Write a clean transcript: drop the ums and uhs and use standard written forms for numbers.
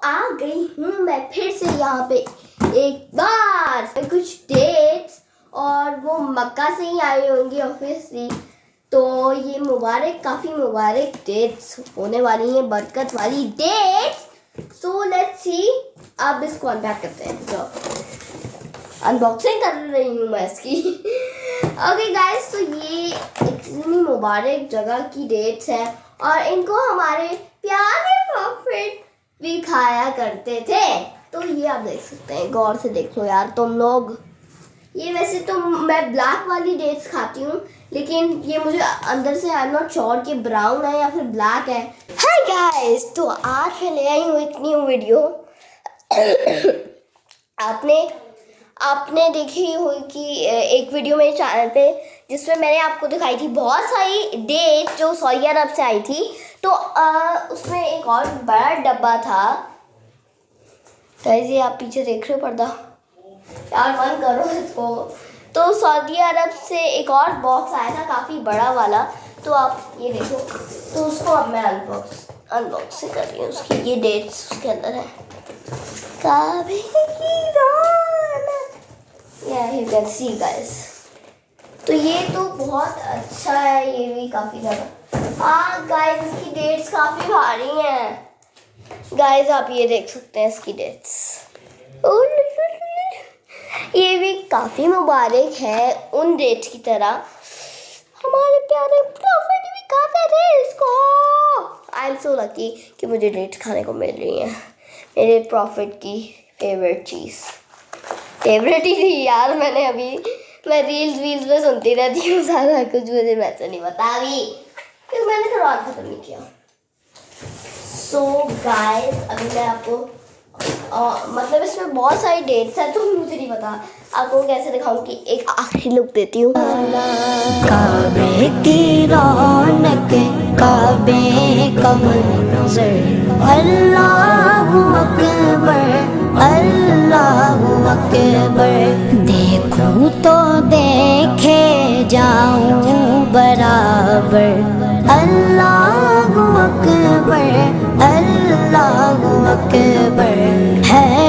आ गई हूँ मैं फिर से यहाँ पे एक बार कुछ डेट्स, और वो मक्का से ही आई होंगी ऑब्वियसली। तो ये मुबारक, काफ़ी मुबारक डेट्स होने वाली हैं, बरकत वाली डेट्स। सो लेट्स सी, अब इसको अनपैक करते हैं। तो अनबॉक्सिंग कर रही हूँ मैं इसकी। ओके गाइस, तो ये इतनी मुबारक जगह की डेट्स हैं और इनको हमारे प्यारे प्रॉफिट भी खाया करते थे। तो ये आप देख सकते हैं, गौर से देख लो यार तुम लोग। ये वैसे तो मैं ब्लैक वाली डेट्स खाती हूँ, लेकिन ये मुझे अंदर से आई एम नॉट श्योर कि ब्राउन है या फिर ब्लैक है। हाय गाइस, तो आज मैं ले आई हूँ एक न्यू वीडियो। आपने देखी हुई कि एक वीडियो मेरे चैनल पे जिसमें मैंने आपको दिखाई थी बहुत सारी डेट जो सऊदी अरब से आई थी। तो उसमें एक और बड़ा डब्बा था। ये आप पीछे देख रहे हो पर्दा, यार मन करो इसको। तो सऊदी अरब से एक और बॉक्स आया था काफ़ी बड़ा वाला, तो आप ये देखो। तो उसको अब मैं अनबॉक्सिंग कर रही हूँ उसकी। ये डेट्स उसके अंदर है। You can see guys. तो ये तो बहुत अच्छा है, ये भी काफ़ी ज़्यादा। हाँ गाइस, इसकी डेट्स काफ़ी भारी हैं गाइस, आप ये देख सकते हैं इसकी डेट्स। ये भी काफ़ी मुबारक है उन डेट्स की तरह। हमारे प्यारे प्रॉफिट भी खाते थे इसको। आई एम सो लकी कि मुझे डेट्स खाने को मिल रही हैं, मेरे प्रॉफिट की फेवरेट चीज़। फेवरेट ही थी यार, मैं रील्स में सुनती रहती हूँ ज़्यादा, कुछ मुझे वैसे नहीं बता अभी क्योंकि मैंने थोड़ा और ख़त्म नहीं किया। सो गाइस, अभी मैं आपको मतलब इसमें बहुत सारी डेट्स हैं, तो मुझे नहीं पता आपको कैसे दिखाऊं कि एक आखिरी लुक देती हूँ। काबे की रौनक, काबे का मंज़र, अल्लाहु अकबर, अल्लाहु अकबर। देखूं तो देखे जाऊं बराबर, अल्लाहु अकबर, अल्लाहु अकबर है।